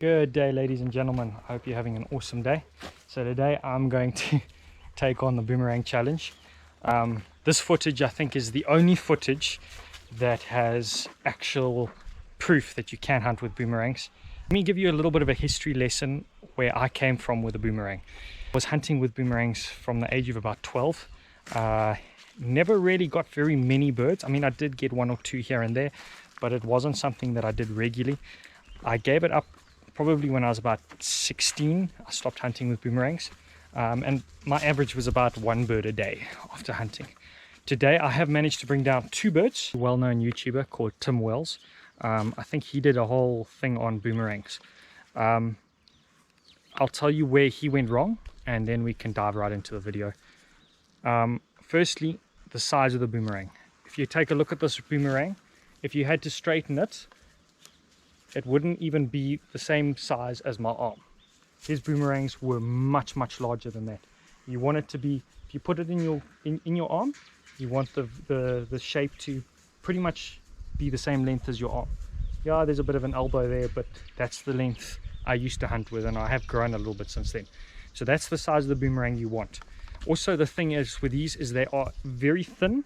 Good day, ladies and gentlemen. I hope you're having an awesome day. So today I'm going to take on the boomerang challenge. This footage I think is the only footage that has actual proof that you can hunt with boomerangs. Let me give you a little bit of a history lesson where I came from with a boomerang. I was hunting with boomerangs from the age of about 12. Never really got very many birds. I mean, I did get one or two here and there, but it wasn't something that I did regularly. I gave it up probably when I was about 16. I stopped hunting with boomerangs, and my average was about one bird a day after hunting. Today I have managed to bring down two birds. A well-known YouTuber called Tim Wells. I think he did a whole thing on boomerangs. I'll tell you where he went wrong and then we can dive right into the video. Firstly, the size of the boomerang. If you take a look at this boomerang, if you had to straighten it, it wouldn't even be the same size as my arm. His boomerangs were much larger than that. You want it to be, if you put it in your arm, you want the shape to pretty much be the same length as your arm. Yeah, there's a bit of an elbow there, but that's the length I used to hunt with, and I have grown a little bit since then. So that's the size of the boomerang you want. Also, the thing is with these is they are very thin.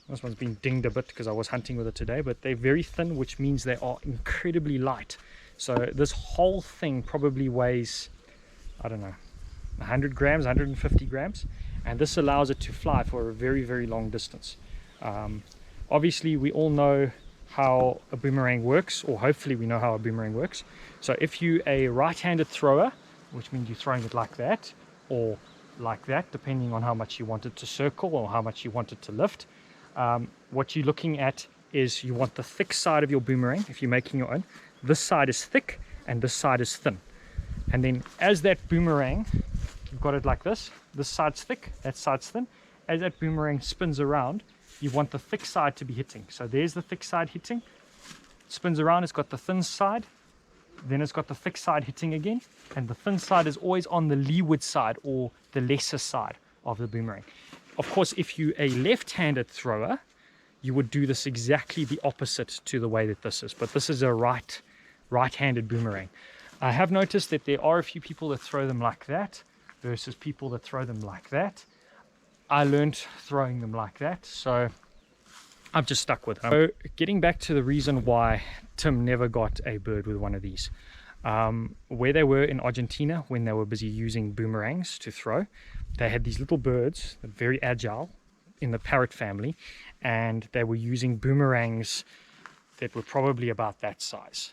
This one's been dinged a bit because I was hunting with it today, but they're very thin, which means they are incredibly light. So this whole thing probably weighs, I don't know, 100 grams, 150 grams, and this allows it to fly for a very long distance. Obviously, we all know how a boomerang works, or hopefully we know how a boomerang works. So if you're a right-handed thrower, which means you're throwing it like that, or like that, depending on how much you want it to circle or how much you want it to lift, what you're looking at is you want the thick side of your boomerang. If you're making your own, this side is thick and this side is thin. And then as that boomerang, you've got it like this side's thick, that side's thin. As that boomerang spins around, you want the thick side to be hitting. So there's the thick side hitting, it spins around, it's got the thin side, then it's got the thick side hitting again, and the thin side is always on the leeward side or the lesser side of the boomerang. Of course, if you're a left-handed thrower, you would do this exactly the opposite to the way that this is. But this is a right-handed boomerang. I have noticed that there are a few people that throw them like that versus people that throw them like that. I learned throwing them like that, so I've just stuck with them. So getting back to the reason why Tim never got a bird with one of these. Where they were in Argentina, when they were busy using boomerangs to throw, they had these little birds, very agile, in the parrot family, and they were using boomerangs that were probably about that size.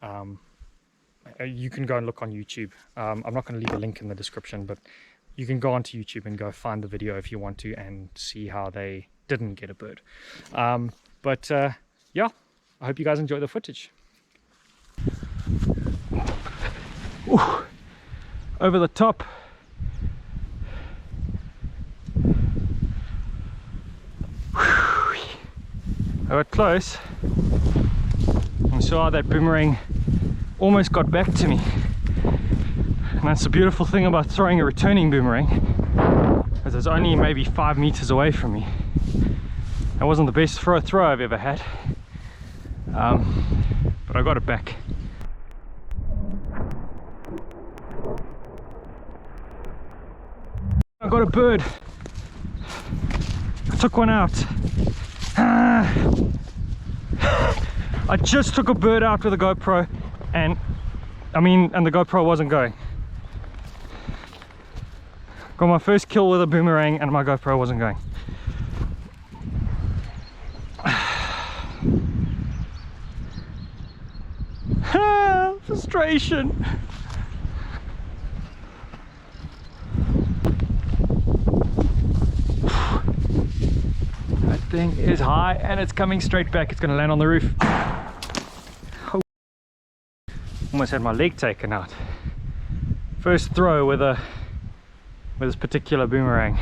You can go and look on YouTube. I'm not going to leave a link in the description, but you can go onto YouTube and go find the video if you want to and see how they didn't get a bird. Yeah, I hope you guys enjoy the footage. Ooh, over the top. I got close and saw how that boomerang almost got back to me. And that's the beautiful thing about throwing a returning boomerang, as it's only maybe 5 meters away from me. That wasn't the best throw I've ever had, but I got it back. I got a bird. I took one out. I just took a bird out with a GoPro, and the GoPro wasn't going. Got my first kill with a boomerang and my GoPro wasn't going. Frustration. That thing is high and it's coming straight back. It's going to land on the roof. Oh. Almost had my leg taken out. First throw with this particular boomerang.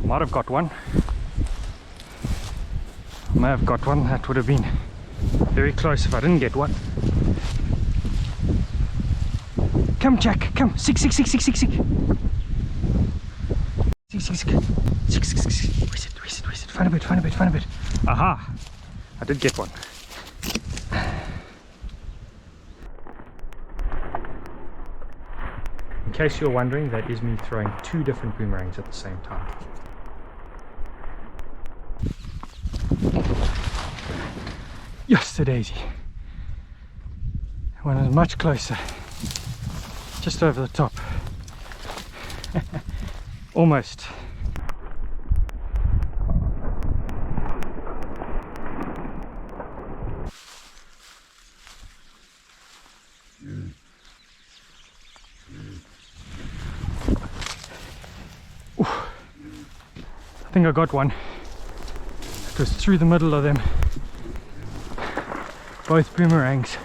Might have got one. May have got one. That would have been very close if I didn't get one. Come, Jack. Come. Six. Six. Where's it? Find a bit. Aha. I did get one. In case you're wondering, that is me throwing two different boomerangs at the same time. Yes, a daisy. One is much closer. Just over the top. Almost. Ooh. I think I got one. It was through the middle of them. Both boomerangs.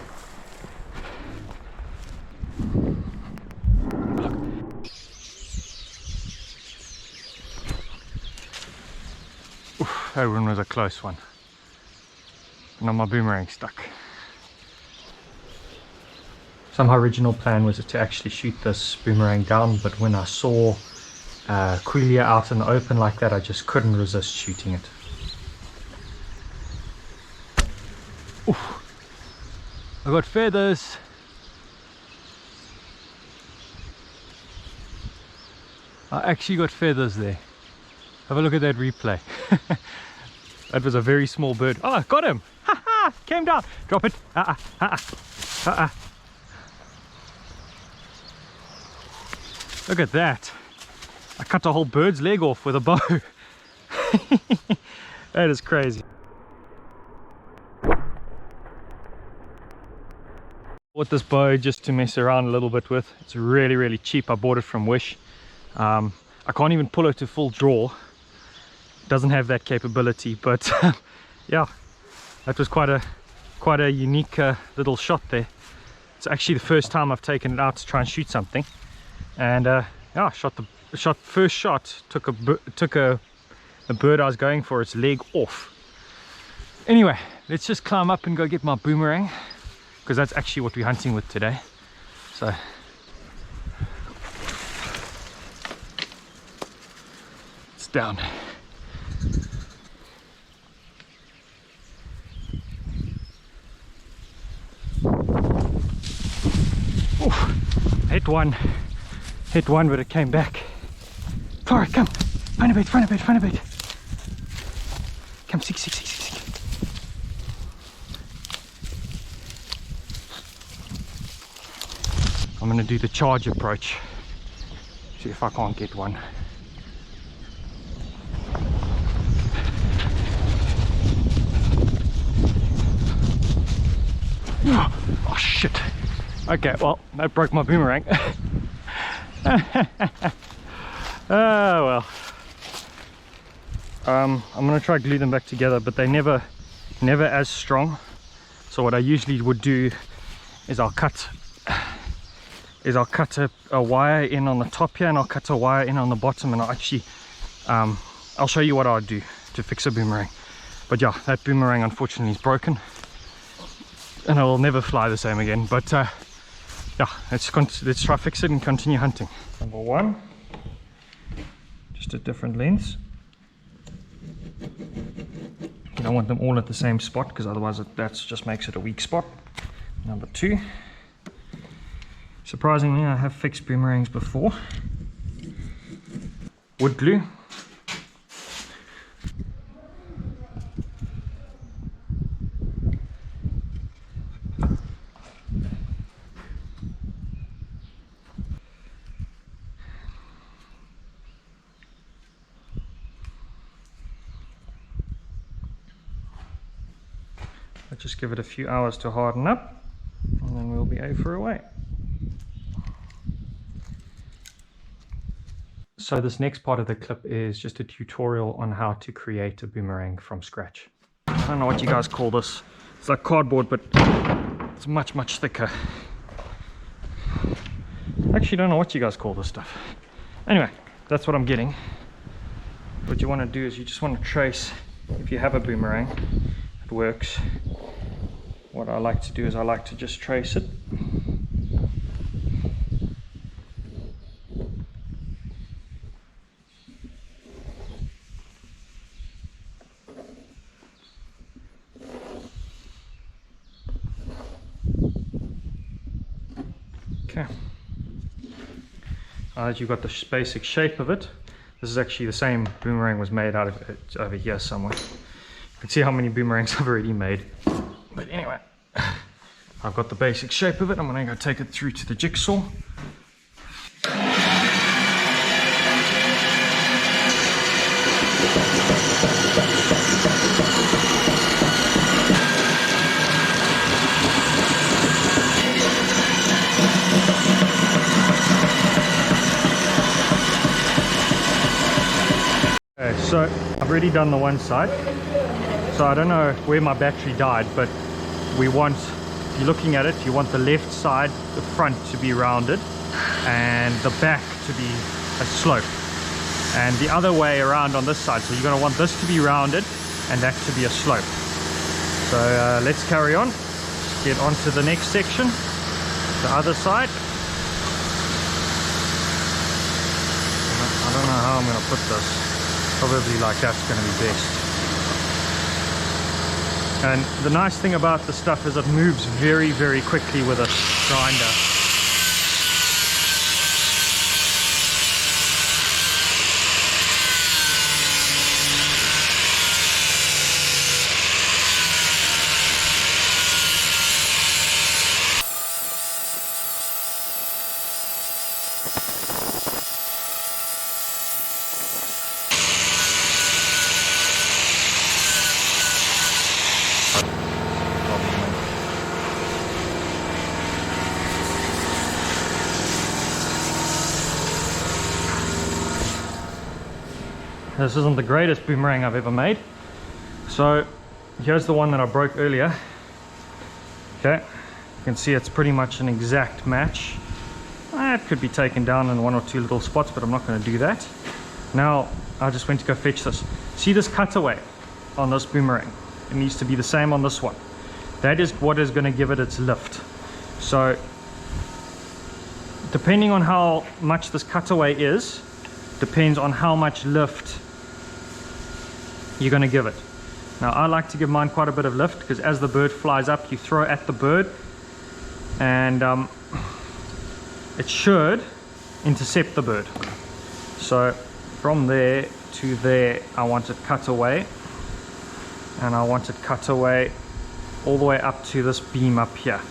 Oof, that one was a close one. Now my boomerang stuck. So my original plan was to actually shoot this boomerang down, but when I saw Quelea out in the open like that, I just couldn't resist shooting it. Oof. I got feathers. I actually got feathers there. Have a look at that replay. That was a very small bird. Oh, I got him! Ha ha! Came down. Drop it. Look at that. I cut a whole bird's leg off with a bow. That is crazy. Bought this bow just to mess around a little bit with. It's really cheap. I bought it from Wish. I can't even pull it to full draw. It doesn't have that capability, but yeah, that was quite a unique little shot there. It's actually the first time I've taken it out to try and shoot something, and yeah, first shot took the bird I was going for, its leg off. Anyway, let's just climb up and go get my boomerang, because that's actually what we're hunting with today. So it's down. Oof. Hit one, but it came back. Clara, come, find a bait. Come, six. I'm going to do the charge approach, see if I can't get one. Oh shit. Okay, well, that broke my boomerang. Oh well. I'm going to try to glue them back together, but they're never as strong. So what I usually would do is I'll cut a wire in on the top here, and I'll cut a wire in on the bottom, and I'll actually I'll show you what I'll do to fix a boomerang. But yeah, that boomerang unfortunately is broken, and I will never fly the same again. But yeah, let's try fix it and continue hunting. Number one, just at different lengths. You don't want them all at the same spot, because otherwise that just makes it a weak spot. Number two, surprisingly, I have fixed boomerangs before. Wood glue. I'll just give it a few hours to harden up, and then we'll be over away. So this next part of the clip is just a tutorial on how to create a boomerang from scratch. I don't know what you guys call this. It's like cardboard, but it's much thicker. I actually don't know what you guys call this stuff. Anyway, that's what I'm getting. What you want to do is you just want to trace, if you have a boomerang, it works. What I like to do is I like to just trace it Okay. Now that you've got the basic shape of it, this is actually the same boomerang was made out of it over here somewhere. You can see how many boomerangs I've already made. But anyway, I've got the basic shape of it. I'm going to go take it through to the jigsaw. Okay, so I've already done the one side. So I don't know where my battery died, but we want, if you're looking at it, you want the left side, the front to be rounded and the back to be a slope, and the other way around on this side. So you're going to want this to be rounded and that to be a slope. So let's carry on, get on to the next section, the other side. I don't know how I'm going to put this. Probably like that's going to be best. And the nice thing about the stuff is it moves very, very quickly with a grinder. This isn't the greatest boomerang I've ever made. So here's the one that I broke earlier. Okay, you can see it's pretty much an exact match. It could be taken down in one or two little spots, but I'm not going to do that. Now I just went to go fetch this. See this cutaway on this boomerang? It needs to be the same on this one. That is what is going to give it its lift. So depending on how much this cutaway is, depends on how much lift you're going to give it. Now I like to give mine quite a bit of lift, because as the bird flies up, you throw at the bird and it should intercept the bird. So from there to there, I want it cut away, and I want it cut away all the way up to this beam up here.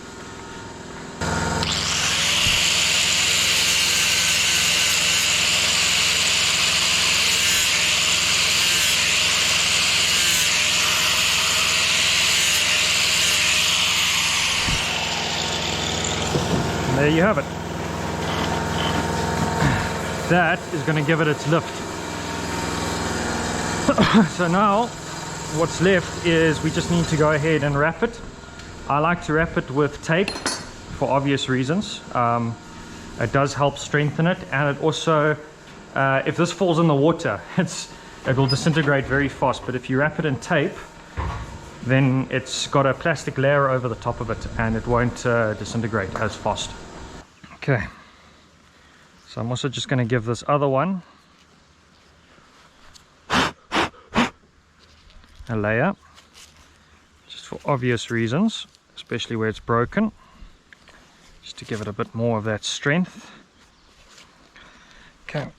There you have it. That is going to give it its lift. So now what's left is we just need to go ahead and wrap it. I like to wrap it with tape for obvious reasons. It does help strengthen it, and it also, if this falls in the water, it will disintegrate very fast. But if you wrap it in tape, then it's got a plastic layer over the top of it and it won't disintegrate as fast. Okay, so I'm also just going to give this other one a layer, just for obvious reasons, especially where it's broken, just to give it a bit more of that strength. Okay,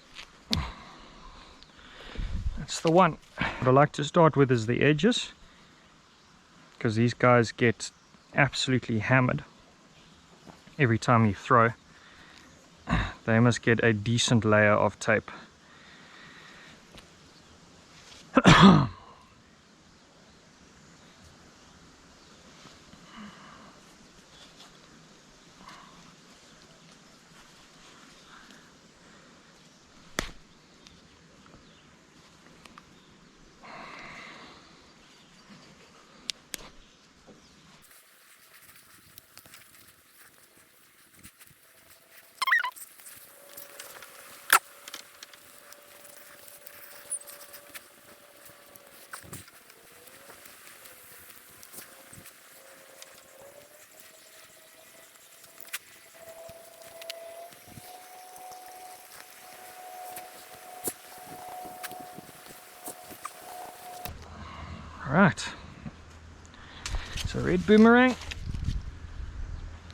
that's the one. What I like to start with is the edges, because these guys get absolutely hammered every time you throw. They must get a decent layer of tape. Right, so red boomerang.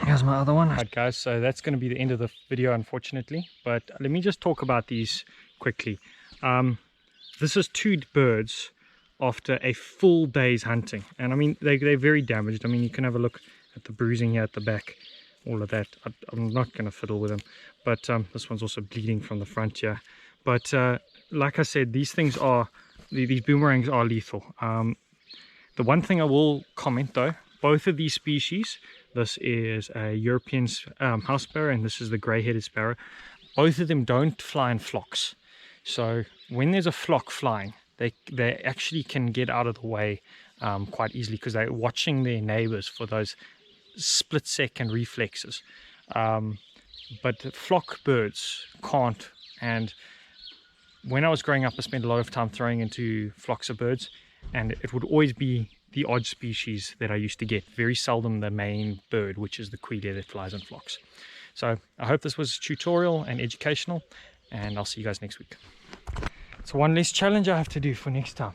Yeah, here's my other one. Alright guys, so that's going to be the end of the video unfortunately, but let me just talk about these quickly. This is 2 birds after a full day's hunting, and I mean they're very damaged. I mean, you can have a look at the bruising here at the back, all of that. I'm not going to fiddle with them, but this one's also bleeding from the front here. But like I said, these boomerangs are lethal. The one thing I will comment though, both of these species, this is a European house sparrow and this is the grey-headed sparrow, both of them don't fly in flocks. So when there's a flock flying, they actually can get out of the way quite easily, because they're watching their neighbors for those split-second reflexes. But flock birds can't. And when I was growing up, I spent a lot of time throwing into flocks of birds, and it would always be the odd species that I used to get, very seldom the main bird, which is the quail that flies in flocks. So I hope this was tutorial and educational, and I'll see you guys next week. So one less challenge I have to do for next time.